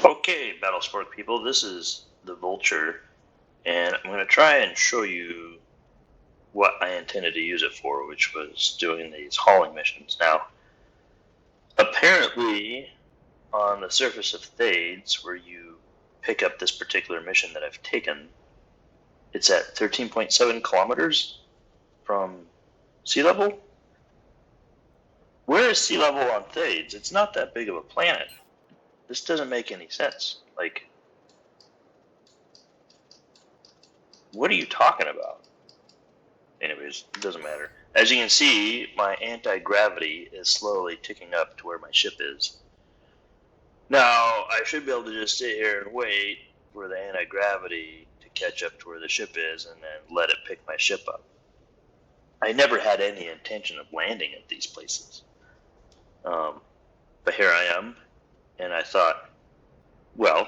Okay, Battlesport people, this is the Vulture, and I'm going to try and show you what I intended to use it for, which was doing these hauling missions. Now, apparently, on the surface of Thades, where you pick up this particular mission that I've taken, it's at 13.7 kilometers from sea level. Where is sea level on Thades? It's not that big of a planet. This doesn't make any sense. Like, what are you talking about? Anyways, it doesn't matter. As you can see, my anti-gravity is slowly ticking up to where my ship is. Now, I should be able to just sit here and wait for the anti-gravity to catch up to where the ship is and then let it pick my ship up. I never had any intention of landing at these places. But here I am, and I thought, well,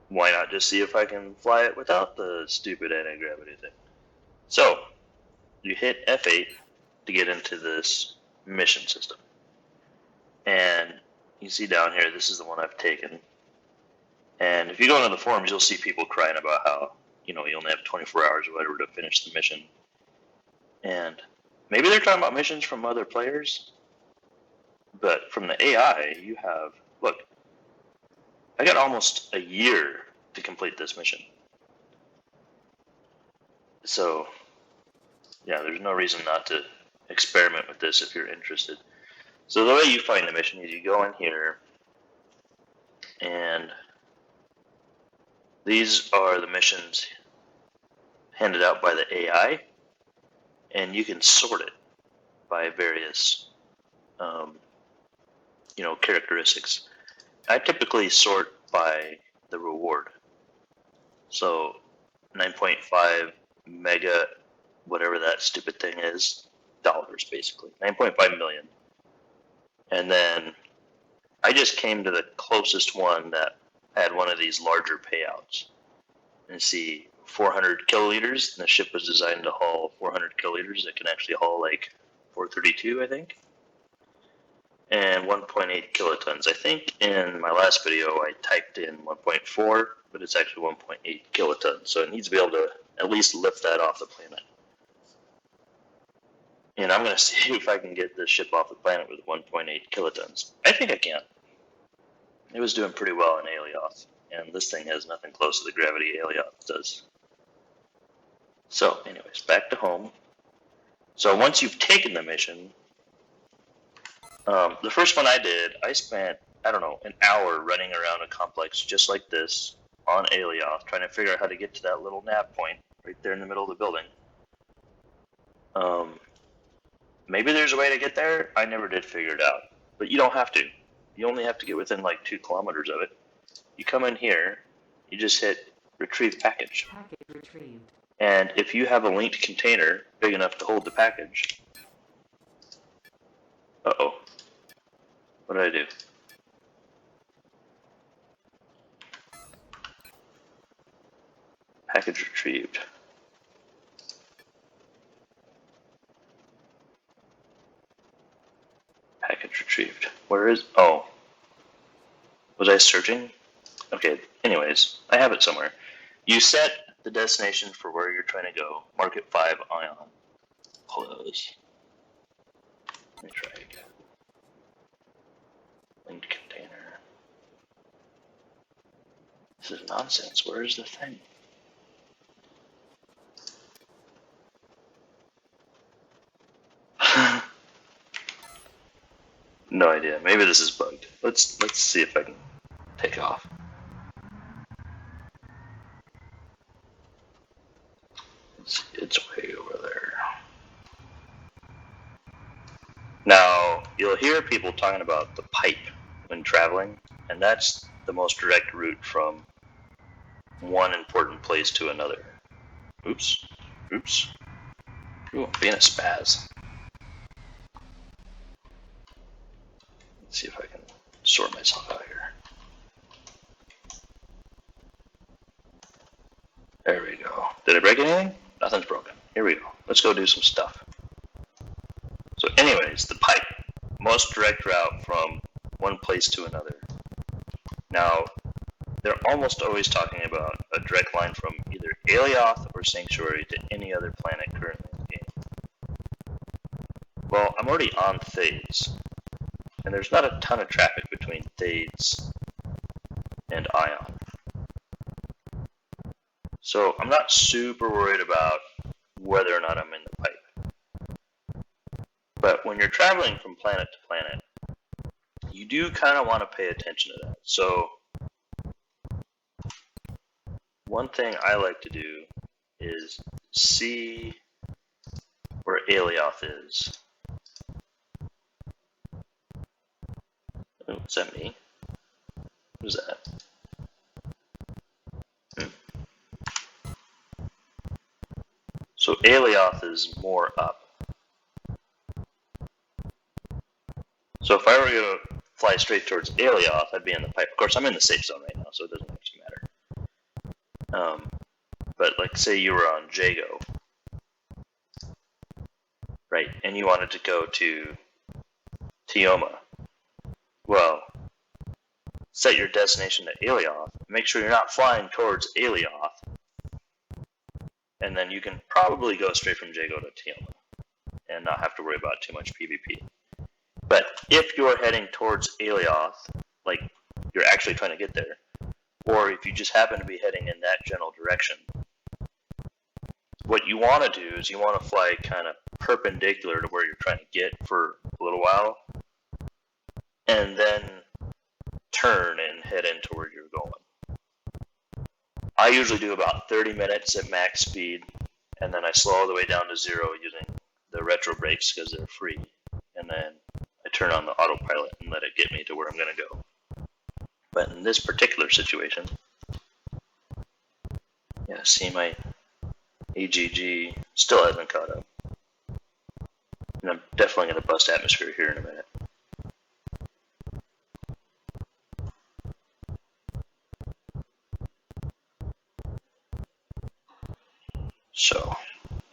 why not just see if I can fly it without the stupid anti-gravity thing? So, you hit F8 to get into this mission system. And you see down here, this is the one I've taken. And if you go into the forums, you'll see people crying about how, you only have 24 hours or whatever to finish the mission. And maybe they're talking about missions from other players, but from the AI, you have, look, I got almost a year to complete this mission. So, yeah, there's no reason not to experiment with this if you're interested. So the way you find the mission is you go in here, and these are the missions handed out by the AI, and you can sort it by various, characteristics. I typically sort by the reward. So 9.5 mega, whatever that stupid thing is, dollars basically, 9.5 million. And then I just came to the closest one that had one of these larger payouts. And see, 400 kiloliters, and the ship was designed to haul 400 kiloliters. It can actually haul like 432, I think. And 1.8 kilotons. I think in my last video I typed in 1.4, but it's actually 1.8 kilotons. So it needs to be able to at least lift that off the planet. And I'm going to see if I can get this ship off the planet with 1.8 kilotons. I think I can. It was doing pretty well in Alioth, and this thing has nothing close to the gravity Alioth does. So, anyways, back to home. So once you've taken the mission, the first one I did, I spent, an hour running around a complex just like this on Alioth, trying to figure out how to get to that little nav point right there in the middle of the building. Maybe there's a way to get there. I never did figure it out, but you don't have to. You only have to get within like 2 kilometers of it. You come in here, you just hit retrieve package. Package retrieved. And if you have a linked container big enough to hold the package, uh-oh, what did I do? Package retrieved. Package retrieved. Where is, oh, was I searching? Okay, anyways, I have it somewhere. You set the destination for where you're trying to go. Market 5 ion. Close. Let me try again. Linked container. This is nonsense. Where is the thing? No idea. Maybe this is bugged. Let's see if I can take off. It's way over there. Now, you'll hear people talking about the pipe when traveling, and that's the most direct route from one important place to another. Oops. Oops. Ooh, I'm being a spaz. Let's see if I can sort myself out here. There we go. Did I break anything? Nothing's broken. Here we go. Let's go do some stuff. So anyways, the pipe. Most direct route from one place to another. Now, they're almost always talking about a direct line from either Alioth or Sanctuary to any other planet currently in the game. Well, I'm already on Thades, and there's not a ton of traffic between Thades and Ion. So I'm not super worried about whether or not I'm in the pipe. But when you're traveling from planet to planet, you do kind of want to pay attention to that. So one thing I like to do is see where Alioth is. Oh, is that me? Who's that? So Alioth is more up. So if I were to fly straight towards Alioth, I'd be in the pipe. Of course, I'm in the safe zone right now, so it doesn't actually matter. But like, say you were on Jago, right, and you wanted to go to Tioma. Well, set your destination to Alioth. Make sure you're not flying towards Alioth, and then you can probably go straight from Jago to Tioma and not have to worry about too much PvP. But if you're heading towards Alioth, like you're actually trying to get there, or if you just happen to be heading in that general direction, what you want to do is you want to fly kind of perpendicular to where you're trying to get for a little while, and then turn and head into where you're going. I usually do about 30 minutes at max speed, and then I slow all the way down to 0 using the retro brakes because they're free, and then I turn on the autopilot and let it get me to where I'm going to go. But in this particular situation, yeah, see, my AGG still hasn't caught up. And I'm definitely going to bust atmosphere here in a minute. So,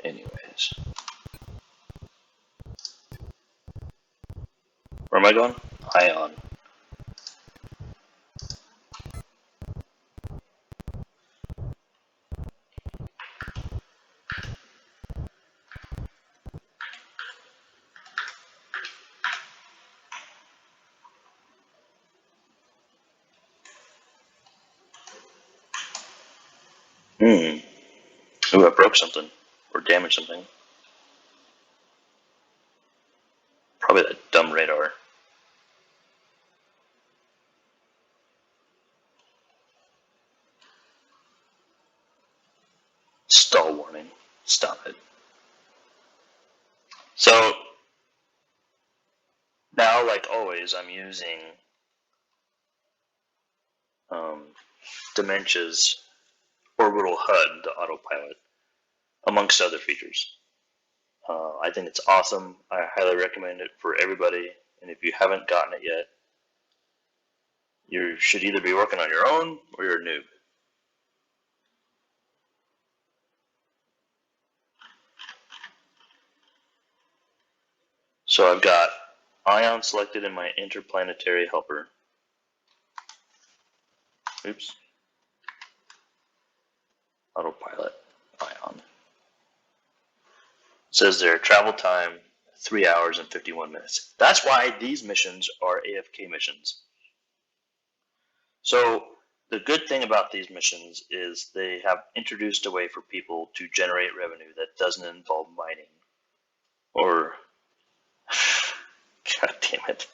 anyways. Where am I going? Ion. Ooh, I broke something. Or damaged something. Probably that dumb radar. Stall warning. Stop it. So, now, like always, I'm using Dementia's orbital HUD to autopilot, amongst other features. I think it's awesome. I highly recommend it for everybody. And if you haven't gotten it yet, you should either be working on your own or you're a noob. So I've got Ion selected in my interplanetary helper. Oops. Autopilot, Ion. It says there, travel time 3 hours and 51 minutes. That's why these missions are AFK missions. So the good thing about these missions is they have introduced a way for people to generate revenue that doesn't involve mining. Or, god damn it.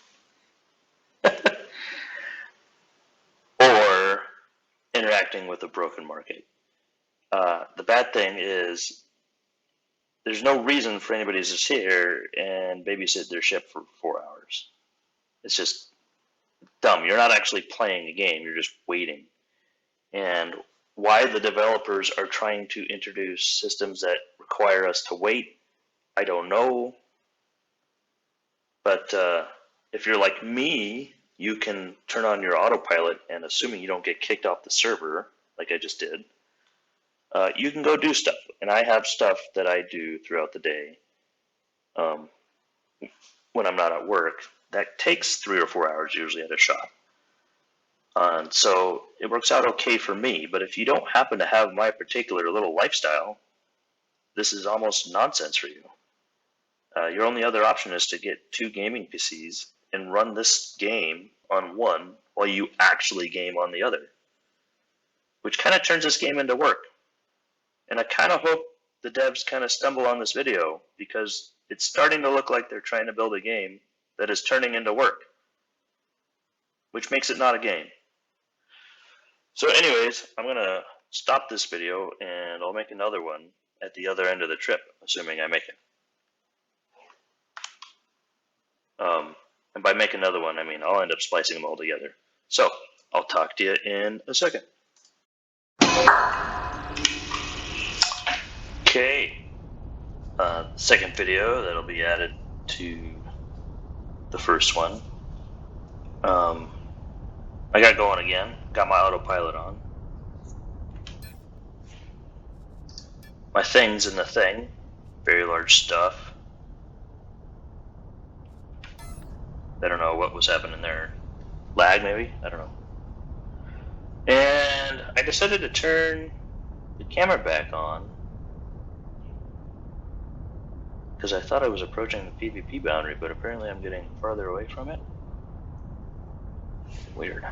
Or interacting with a broken market. The bad thing is there's no reason for anybody to sit here and babysit their ship for 4 hours. It's just dumb. You're not actually playing a game, you're just waiting. And why the developers are trying to introduce systems that require us to wait, I don't know. But if you're like me, you can turn on your autopilot, and assuming you don't get kicked off the server, like I just did, you can go do stuff. And I have stuff that I do throughout the day when I'm not at work that takes 3 or 4 hours usually at a shop. And so it works out okay for me, but if you don't happen to have my particular little lifestyle, this is almost nonsense for you. Your only other option is to get 2 gaming PCs and run this game on one while you actually game on the other, which kind of turns this game into work. And I kind of hope the devs kind of stumble on this video, because it's starting to look like they're trying to build a game that is turning into work, which makes it not a game. So anyways, I'm going to stop this video and I'll make another one at the other end of the trip, assuming I make it. And by make another one, I mean I'll end up splicing them all together. So I'll talk to you in a second. Okay, second video that'll be added to the first one. I got going again, got my autopilot on. My thing's in the thing, very large stuff. I don't know what was happening there. Lag maybe? I don't know. And I decided to turn the camera back on because I thought I was approaching the PvP boundary, but apparently I'm getting farther away from it. Weird.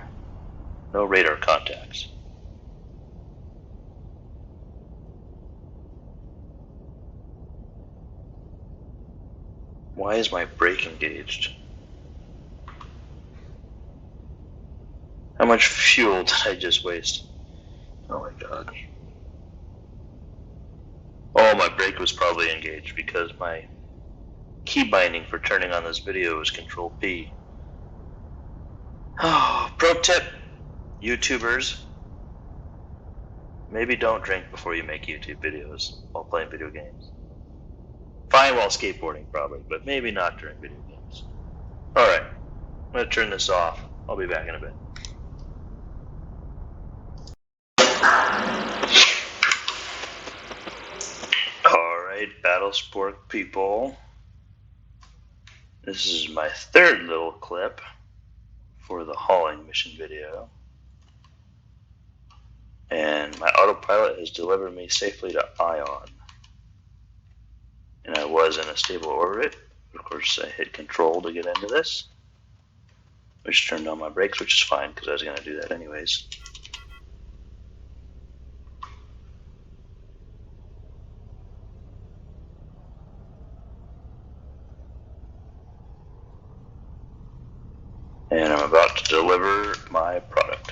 No radar contacts. Why is my brake engaged? How much fuel did I just waste? Oh my god. Oh, my brake was probably engaged because my key binding for turning on this video is Control P. Oh, pro tip, YouTubers. Maybe don't drink before you make YouTube videos while playing video games. Fine while skateboarding probably, but maybe not during video games. Alright, I'm going to turn this off. I'll be back in a bit. Alright, Battle Sport people. This is my third little clip for the hauling mission video. And my autopilot has delivered me safely to Ion. And I was in a stable orbit. Of course, I hit control to get into this, which turned on my brakes, which is fine because I was going to do that anyways. And I'm about to deliver my product.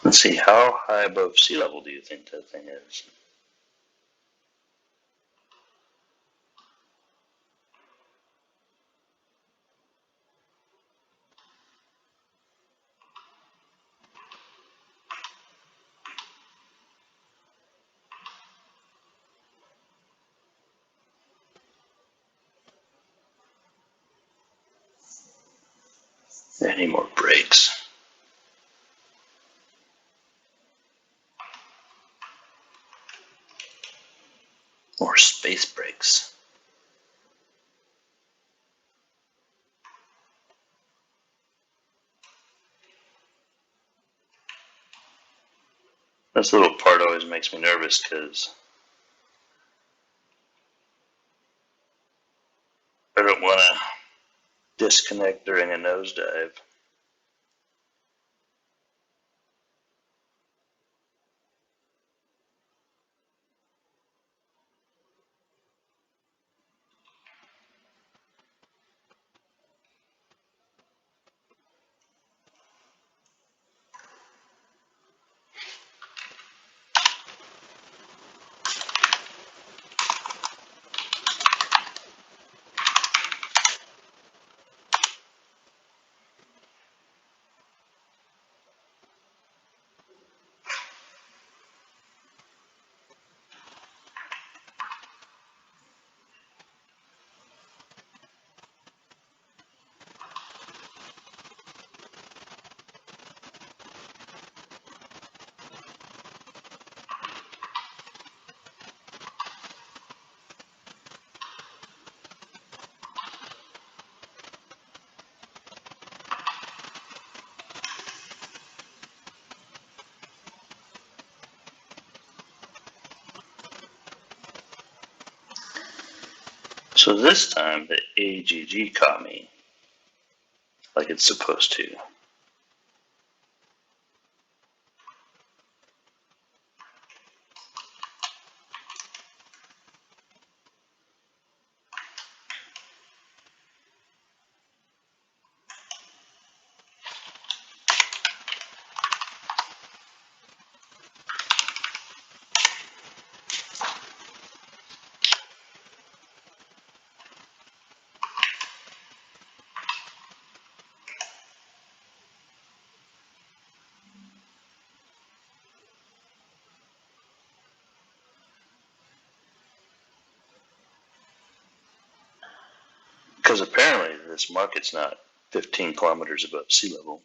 Let's see, how high above sea level do you think that thing is? Any more breaks? More space breaks. This little part always makes me nervous because I don't want to disconnect during a nosedive. So this time the AGG caught me like it's supposed to. Because apparently this market's not 15 kilometers above sea level.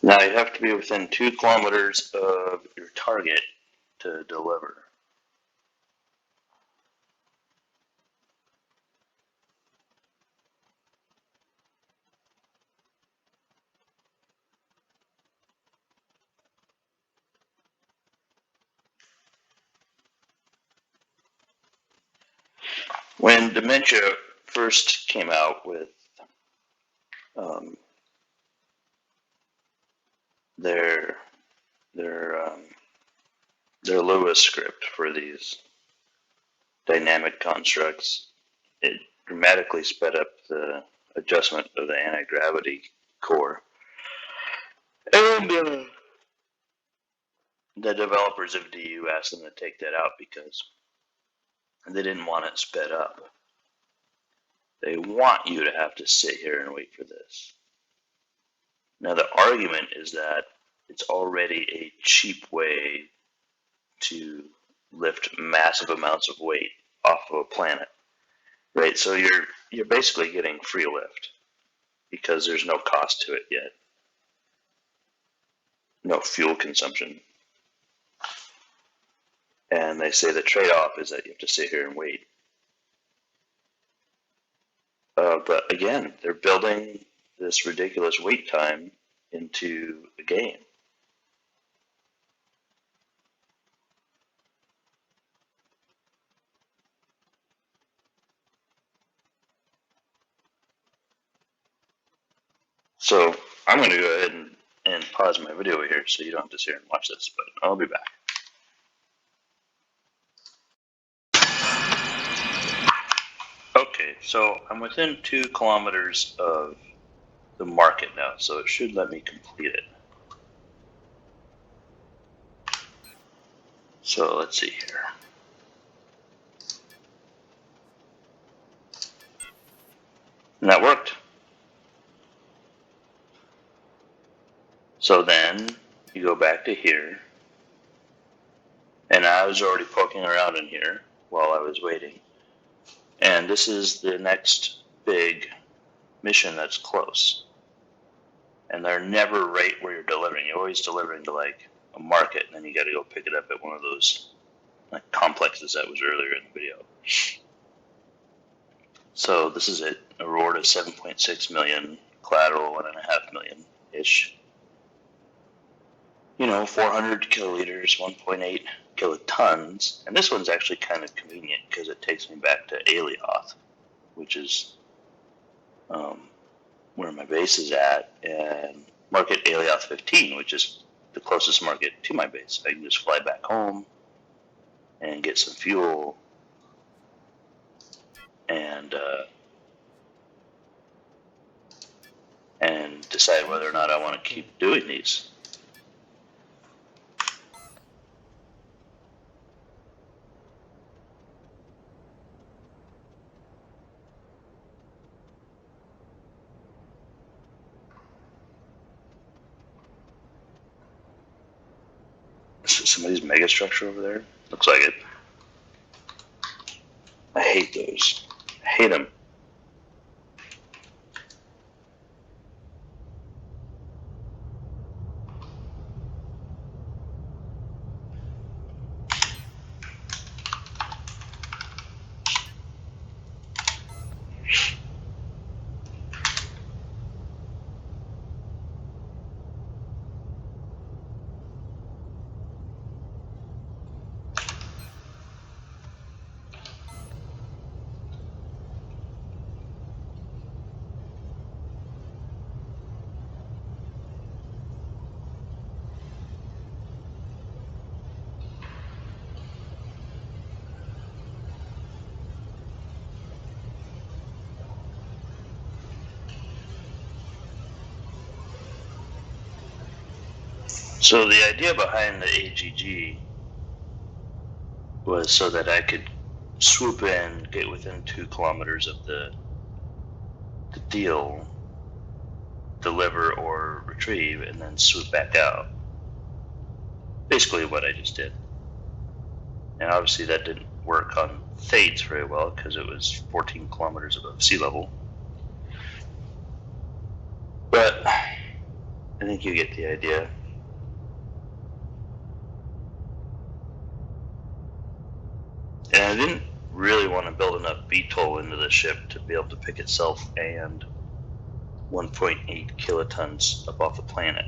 Now you have to be within 2 kilometers of your target to deliver. When Dementia first came out with um, their their their Lewis script for these dynamic constructs, it dramatically sped up the adjustment of the anti-gravity core. And the developers of DU asked them to take that out because they didn't want it sped up. They want you to have to sit here and wait for this. Now the argument is that it's already a cheap way to lift massive amounts of weight off of a planet, right? So you're basically getting free lift because there's no cost to it yet, no fuel consumption. And they say the trade-off is that you have to sit here and wait. But again, they're building this ridiculous wait time into the game. So I'm going to go ahead and pause my video here so you don't have to sit here and watch this, but I'll be back. Okay, so I'm within 2 kilometers of the market now, so it should let me complete it. So let's see here. And that worked. So then you go back to here, and I was already poking around in here while I was waiting. And this is the next big mission that's close. And they're never right where you're delivering. You're always delivering to like a market, and then you got to go pick it up at one of those like complexes that was earlier in the video. So this is it. A reward of 7.6 million, collateral 1.5 million ish. 400 kiloliters, 1.8 kilotons, and this one's actually kind of convenient because it takes me back to Alioth, which is where my base is at, and market Alioth 15, which is the closest market to my base. I can just fly back home and get some fuel and decide whether or not I want to keep doing these. Somebody's mega structure over there? Looks like it. I hate those. I hate them. So the idea behind the AGG was so that I could swoop in, get within 2 kilometers of the deal, deliver or retrieve, and then swoop back out. Basically what I just did. And obviously that didn't work on Thades very well because it was 14 kilometers above sea level. But I think you get the idea. And I didn't really want to build enough VTOL into the ship to be able to pick itself and 1.8 kilotons up off the planet.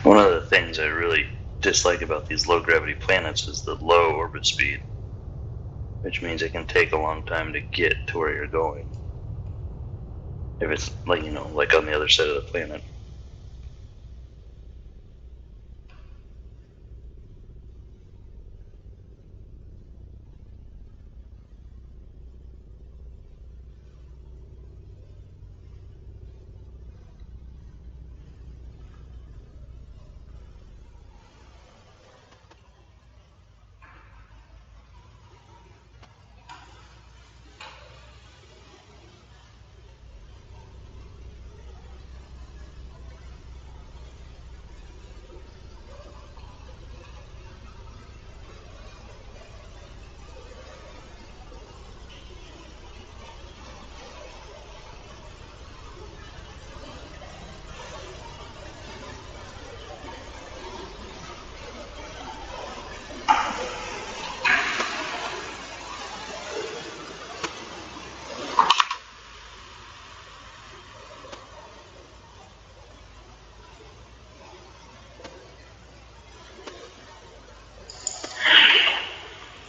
One of the things I really dislike about these low gravity planets is the low orbit speed, which means it can take a long time to get to where you're going. If it's like, like on the other side of the planet.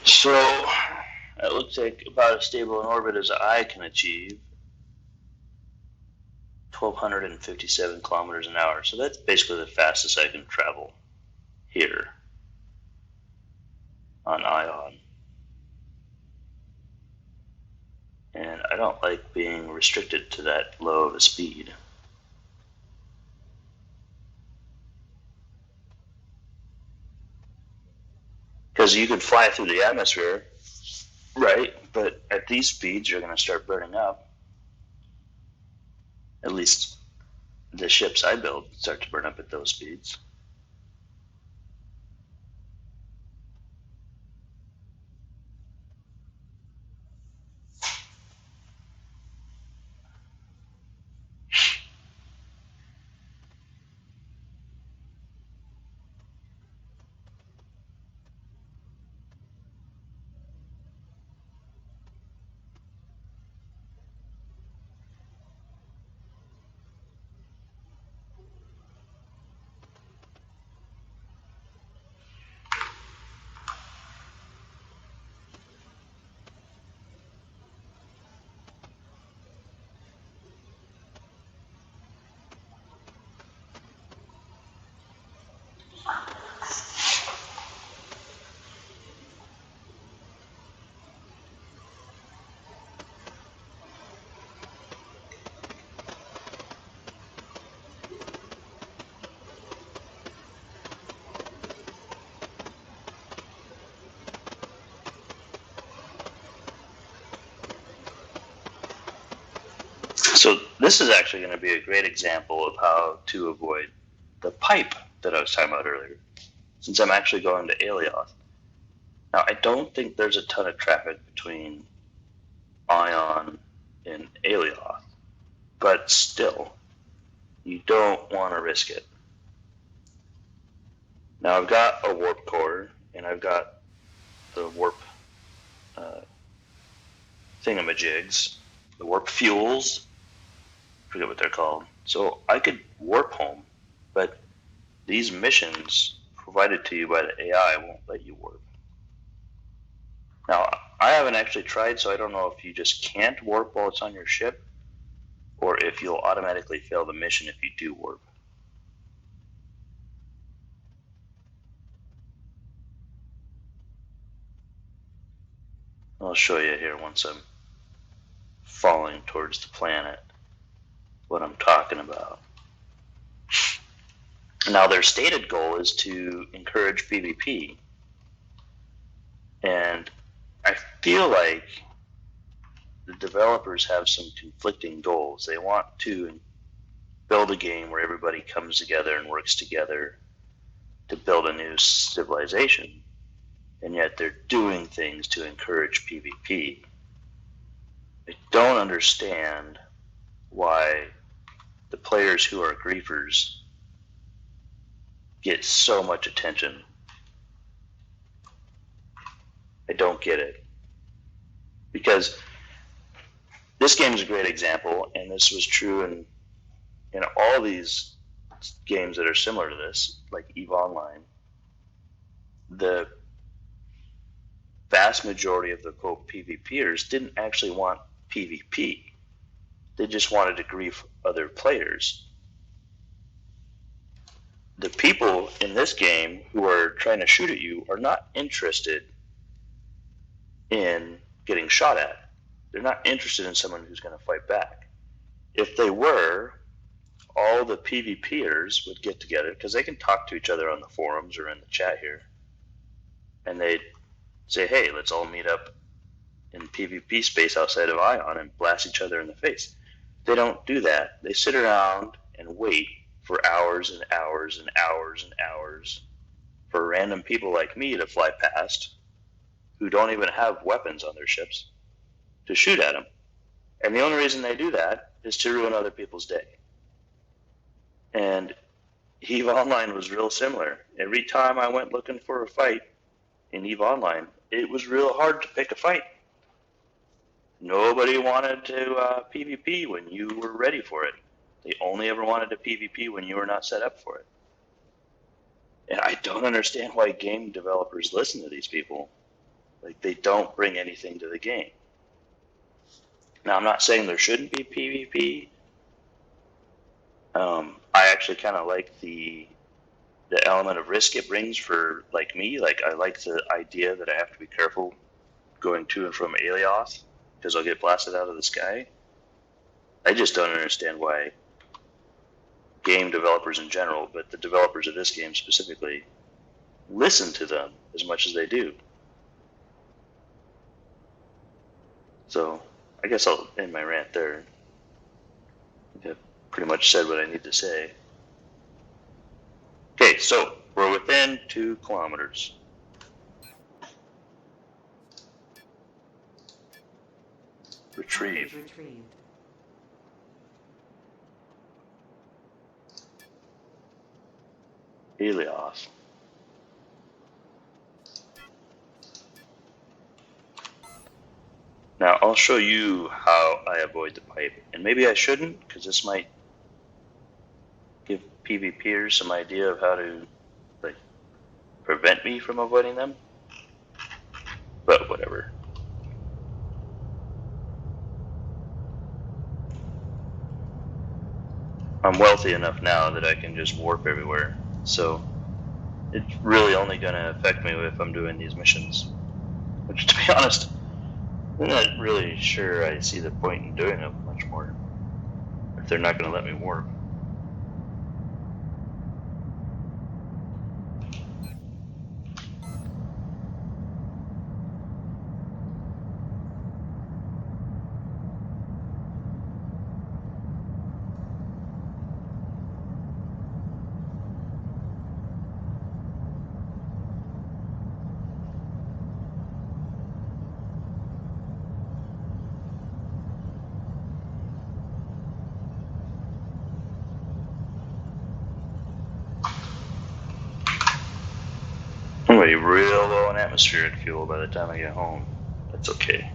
So it looks like about as stable in orbit as I can achieve, 1,257 kilometers an hour. So that's basically the fastest I can travel here on Ion. And I don't like being restricted to that low of a speed. Because you could fly through the atmosphere, right? But at these speeds, you're going to start burning up. At least the ships I build start to burn up at those speeds. So this is actually going to be a great example of how to avoid the pipe that I was talking about earlier, since I'm actually going to Alioth. Now, I don't think there's a ton of traffic between Ion and Alioth, but still, you don't want to risk it. Now, I've got a warp core, and I've got the warp thingamajigs, the warp fuels, I forget what they're called. So I could warp home, but these missions provided to you by the AI won't let you warp. Now, I haven't actually tried, so I don't know if you just can't warp while it's on your ship, or if you'll automatically fail the mission if you do warp. I'll show you here once I'm falling towards the planet what I'm talking about. Now, their stated goal is to encourage PvP, and I feel like the developers have some conflicting goals. They want to build a game where everybody comes together and works together to build a new civilization, and yet they're doing things to encourage PvP. I don't understand why the players who are griefers get so much attention. I don't get it. Because this game is a great example, and this was true in all these games that are similar to this, like EVE Online. The vast majority of the quote PvPers didn't actually want PvP. They just wanted to grief other players. The people in this game who are trying to shoot at you are not interested in getting shot at. They're not interested in someone who's going to fight back. If they were, all the PvPers would get together, because they can talk to each other on the forums or in the chat here, and they'd say, hey, let's all meet up in PvP space outside of Ion and blast each other in the face. They don't do that. They sit around and wait for hours and hours and hours and hours for random people like me to fly past who don't even have weapons on their ships to shoot at them. And the only reason they do that is to ruin other people's day. And EVE Online was real similar. Every time I went looking for a fight, in EVE Online, it was real hard to pick a fight. Nobody wanted to PvP when you were ready for it. They only ever wanted to PvP when you were not set up for it. And I don't understand why game developers listen to these people. Like, they don't bring anything to the game. Now, I'm not saying there shouldn't be PvP. I actually kind of like the element of risk it brings for, like, me. Like, I like the idea that I have to be careful going to and from Aelioth because I'll get blasted out of the sky. I just don't understand why game developers in general, but the developers of this game specifically, listen to them as much as they do. So I guess I'll end my rant there. I've pretty much said what I need to say. Okay, so we're within 2 kilometers. Retrieve. Aelioth. Now I'll show you how I avoid the pipe, and maybe I shouldn't, because this might give PvPers some idea of how to, like, prevent me from avoiding them. But whatever. I'm wealthy enough now that I can just warp everywhere, so it's really only going to affect me if I'm doing these missions. Which, to be honest, I'm not really sure I see the point in doing them much more if they're not going to let me warp. I'm going to be real low on atmospheric fuel by the time I get home. That's okay.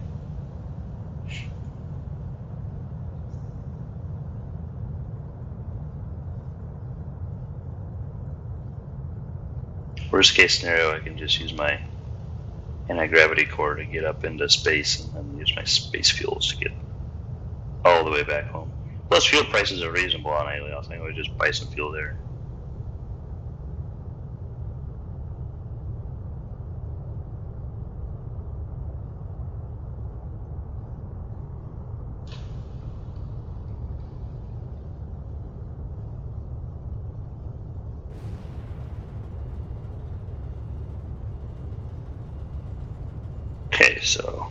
Worst case scenario, I can just use my anti-gravity core to get up into space and then use my space fuels to get all the way back home. Plus, fuel prices are reasonable on Aelioth. I think I would just buy some fuel there. Okay, so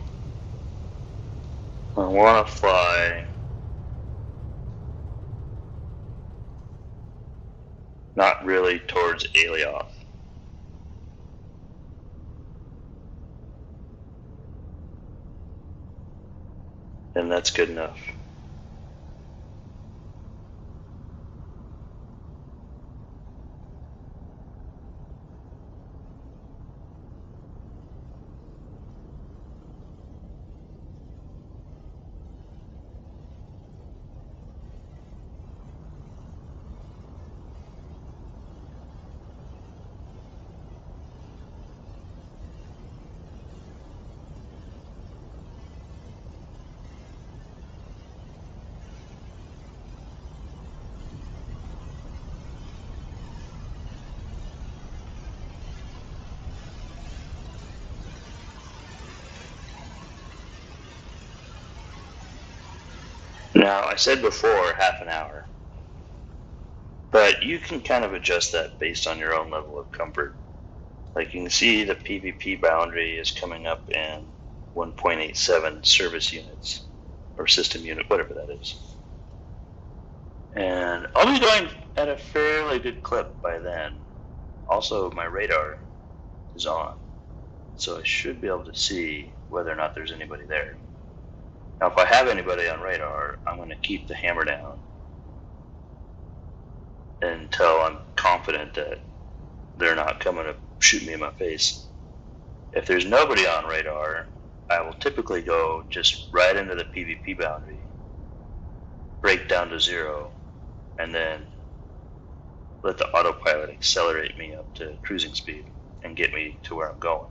I want to fly not really towards Aelioth. And that's good enough. Now, I said before half an hour, but you can kind of adjust that based on your own level of comfort. Like, you can see the PvP boundary is coming up in 1.87 service units, or system unit, whatever that is. And I'll be going at a fairly good clip by then. Also, my radar is on, so I should be able to see whether or not there's anybody there. Now, if I have anybody on radar, I'm going to keep the hammer down until I'm confident that they're not coming to shoot me in my face. If there's nobody on radar, I will typically go just right into the PvP boundary, break down to 0, and then let the autopilot accelerate me up to cruising speed and get me to where I'm going.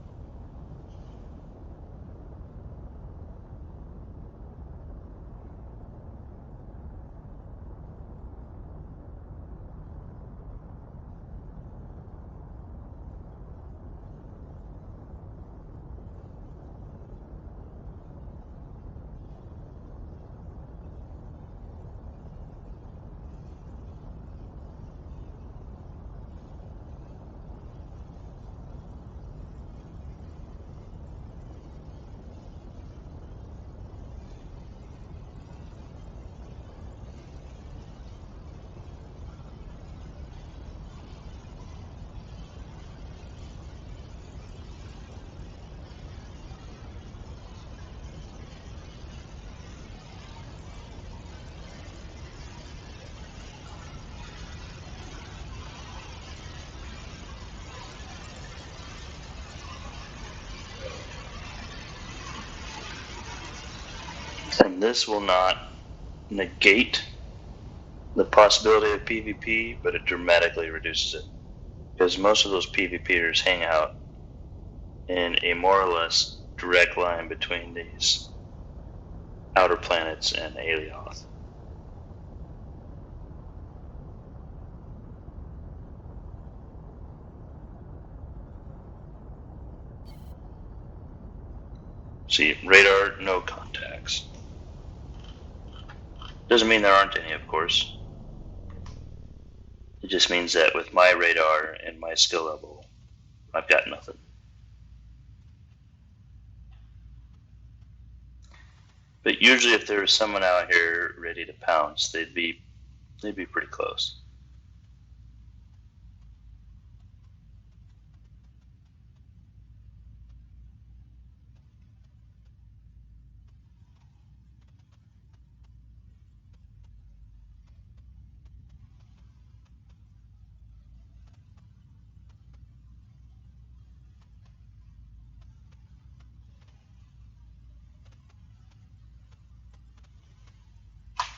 And this will not negate the possibility of PvP, but it dramatically reduces it. Because most of those PvPers hang out in a more or less direct line between these outer planets and Alioth. See, radar, no contacts. Doesn't mean there aren't any, of course. It just means that with my radar and my skill level, I've got nothing. But usually if there was someone out here ready to pounce, they'd be pretty close.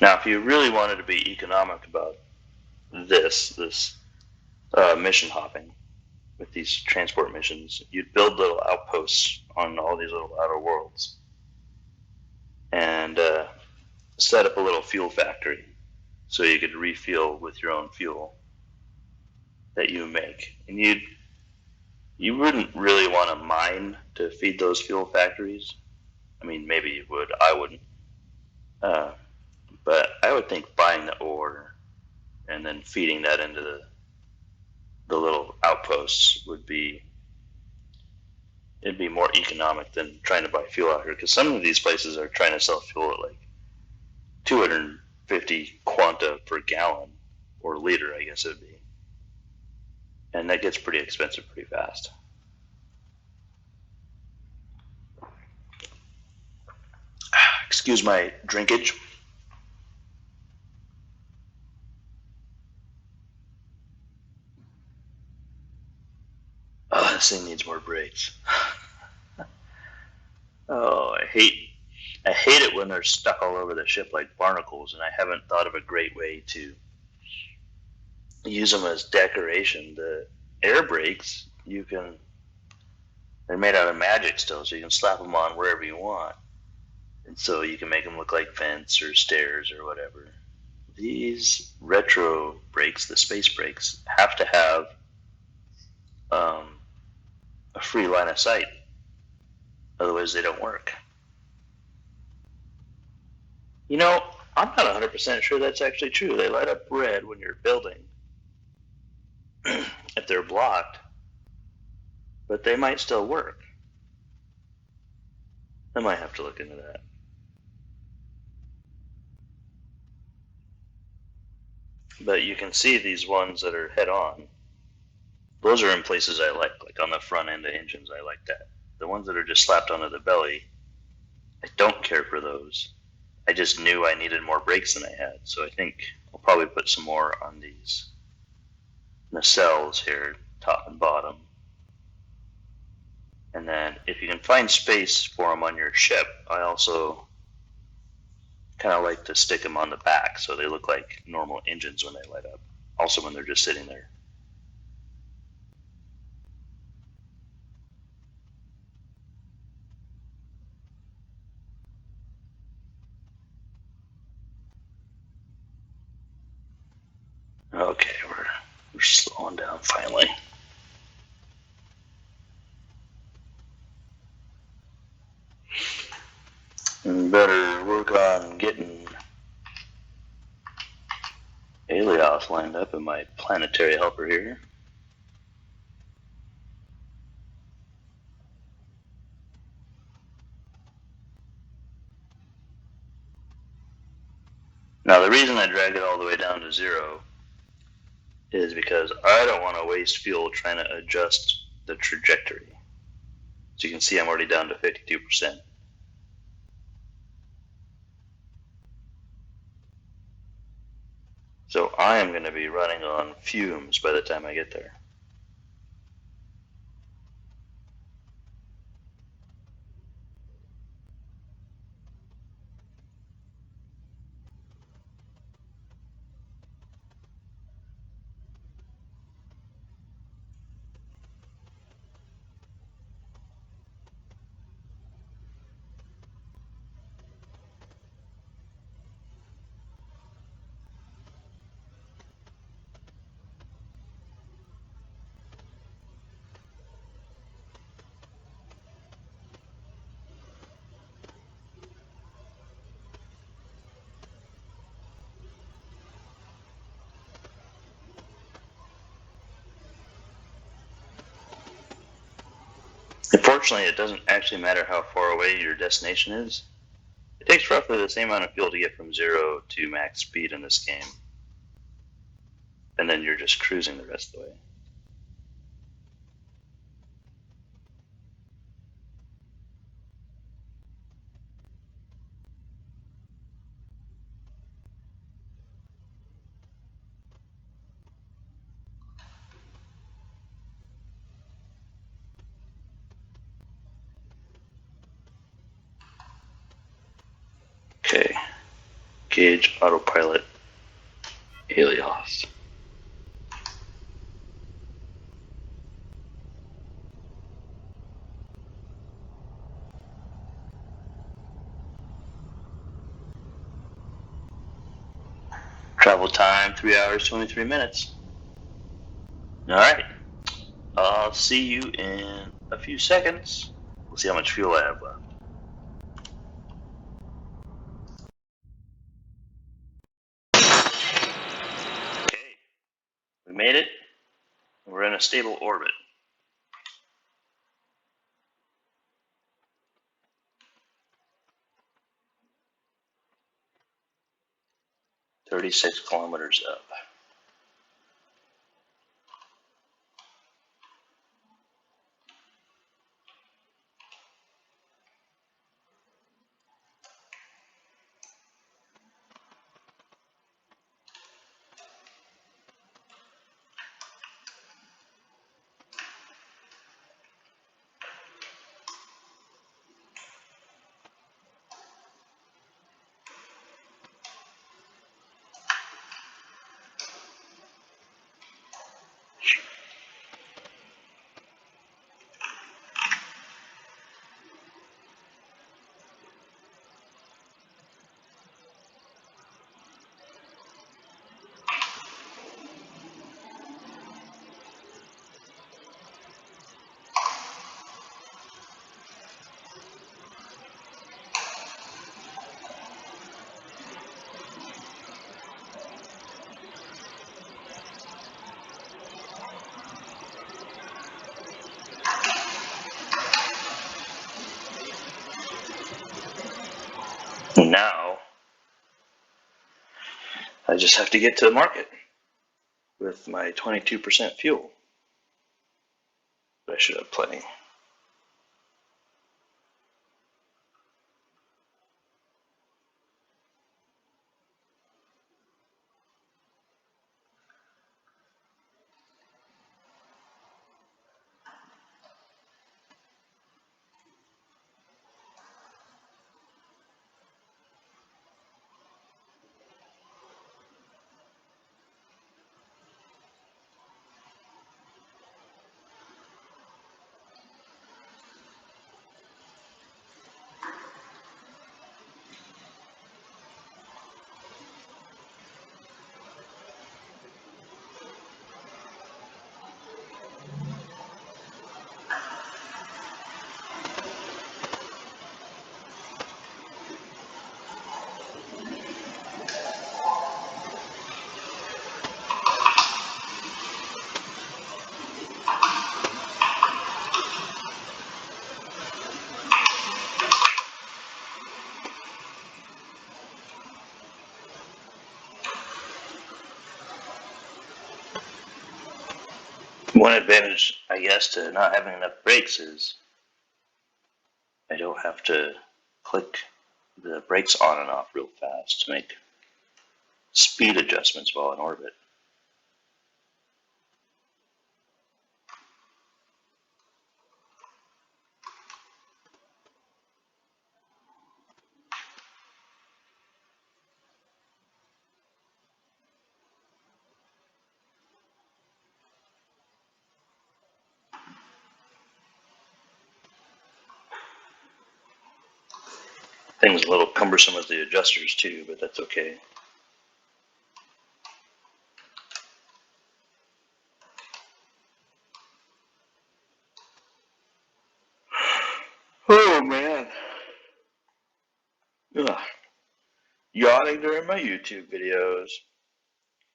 Now, if you really wanted to be economic about this mission hopping with these transport missions, you'd build little outposts on all these little outer worlds and set up a little fuel factory so you could refuel with your own fuel that you make. And you wouldn't really want to mine to feed those fuel factories. I mean, maybe you would. I wouldn't. But I would think buying the ore and then feeding that into the little outposts would be, it'd be more economic than trying to buy fuel out here, because some of these places are trying to sell fuel at like 250 quanta per gallon, or liter, I guess it would be, and that gets pretty expensive pretty fast. Excuse my drinkage. Oh, this thing needs more brakes. Oh, I hate it when they're stuck all over the ship like barnacles, and I haven't thought of a great way to use them as decoration. The air brakes, they're made out of magic still, so you can slap them on wherever you want, and so you can make them look like vents or stairs or whatever. These retro brakes, the space brakes, have to have a free line of sight, otherwise they don't work. You know, I'm not 100% sure that's actually true. They light up red when you're building if they're blocked, but they might still work. I might have to look into that. But you can see these ones that are head on. Those are in places I like on the front end of engines. I like that. The ones that are just slapped onto the belly, I don't care for those. I just knew I needed more brakes than I had, so I think I'll probably put some more on these nacelles here, top and bottom, And then if you can find space for them on your ship, I also kind of like to stick them on the back so they look like normal engines when they light up. Also when they're just sitting there. Okay, we're slowing down finally. And better work on getting Alios lined up in my planetary helper here. Now the reason I drag it all the way down to 0 is because I don't want to waste fuel trying to adjust the trajectory. So you can see I'm already down to 52%. So I am going to be running on fumes by the time I get there. Unfortunately, it doesn't actually matter how far away your destination is. It takes roughly the same amount of fuel to get from 0 to max speed in this game. And then you're just cruising the rest of the way. Okay, gauge autopilot Helios. Travel time 3 hours 23 minutes. All right, I'll see you in a few seconds. We'll see how much fuel I have left. Okay, we made it. We're in a stable orbit. "36 kilometers up." Now, I just have to get to the market with my 22% fuel. But I should have plenty. One advantage, I guess, to not having enough brakes is I don't have to click the brakes on and off real fast to make speed adjustments while in orbit. Thing's a little cumbersome with the adjusters too, but that's okay. Oh man. Ugh. Yawning during my YouTube videos.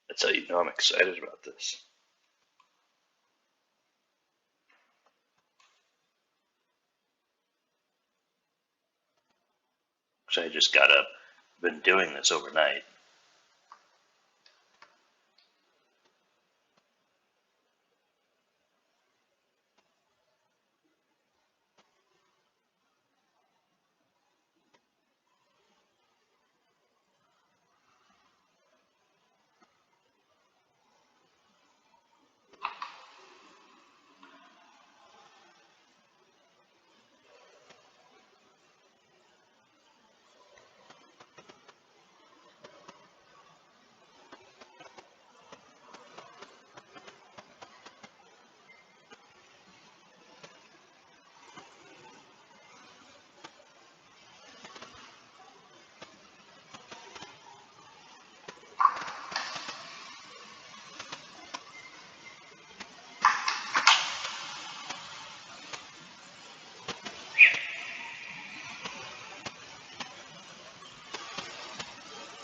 That's how you know I'm excited about this. Because I just got up. Been doing this overnight.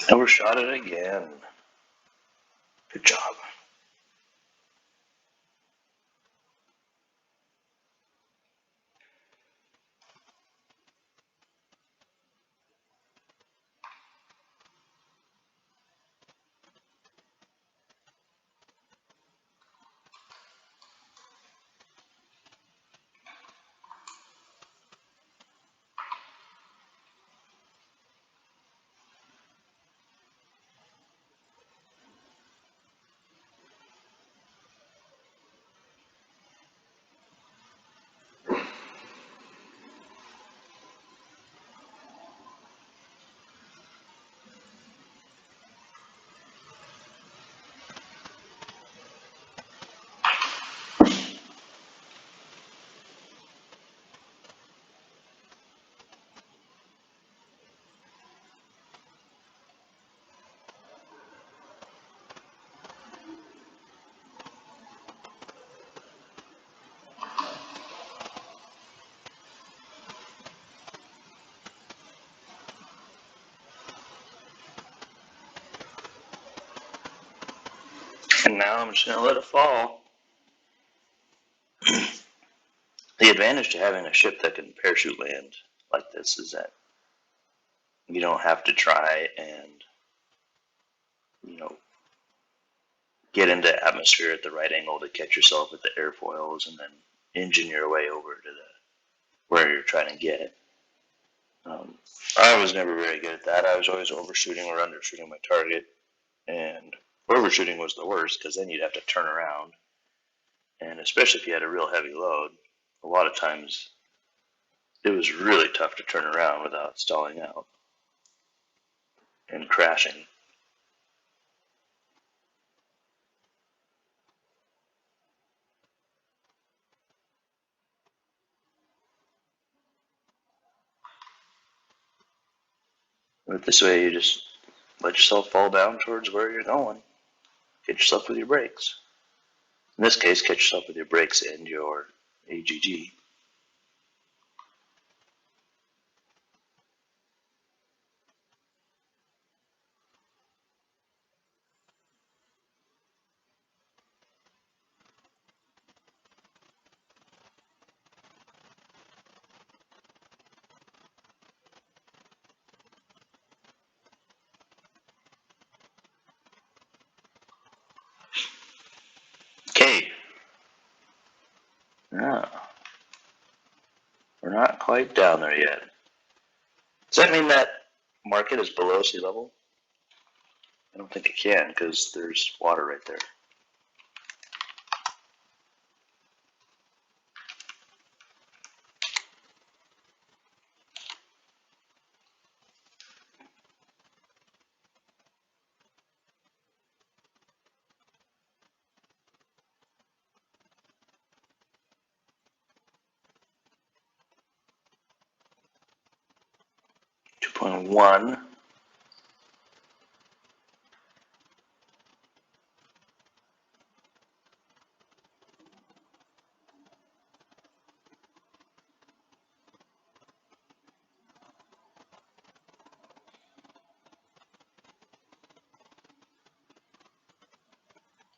Overshot it again. Good job. And now I'm just going to let it fall. The advantage to having a ship that can parachute land like this is that you don't have to try and, you know, get into atmosphere at the right angle to catch yourself at the airfoils and then engine your way over to where you're trying to get. I was never very good at that. I was always overshooting or undershooting my target, and overshooting was the worst because then you'd have to turn around, and especially if you had a real heavy load, a lot of times it was really tough to turn around without stalling out and crashing. But this way, you just let yourself fall down towards where you're going. Get yourself with your brakes. In this case, catch yourself with your brakes and your AGG. Okay, We're not quite down there yet. Does that mean that market is below sea level? I don't think it can because there's water right there. .1.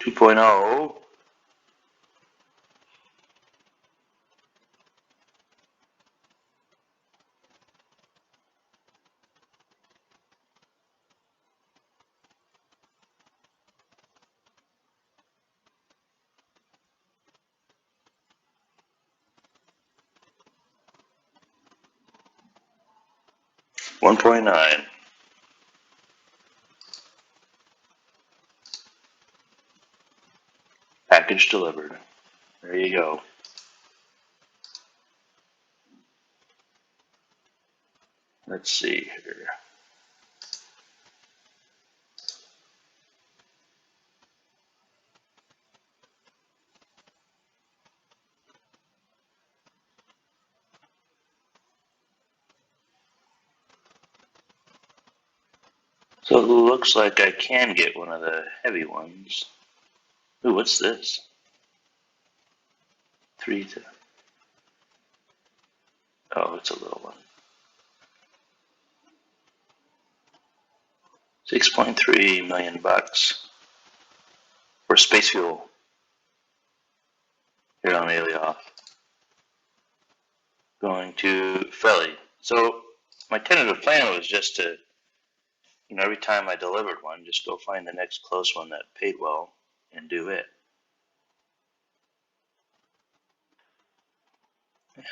Two point oh. .9. Package delivered. There you go. Let's see here. So it looks like I can get one of the heavy ones. Ooh, what's this? 3 to... Oh, it's a little one. 6.3 million bucks for space fuel here on Alioth. Going to Felly. So my tentative plan was just to, every time I delivered one, just go find the next close one that paid well and do it.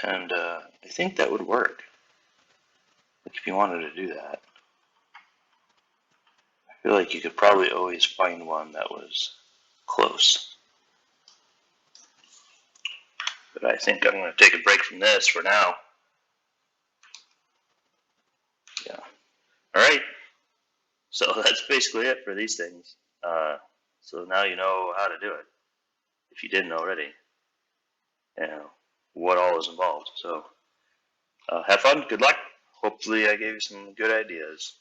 And I think that would work. Like if you wanted to do that. I feel like you could probably always find one that was close. But I think I'm going to take a break from this for now. Yeah. All right. So that's basically it for these things. So now you know how to do it, if you didn't already. What all is involved. So have fun. Good luck. Hopefully I gave you some good ideas.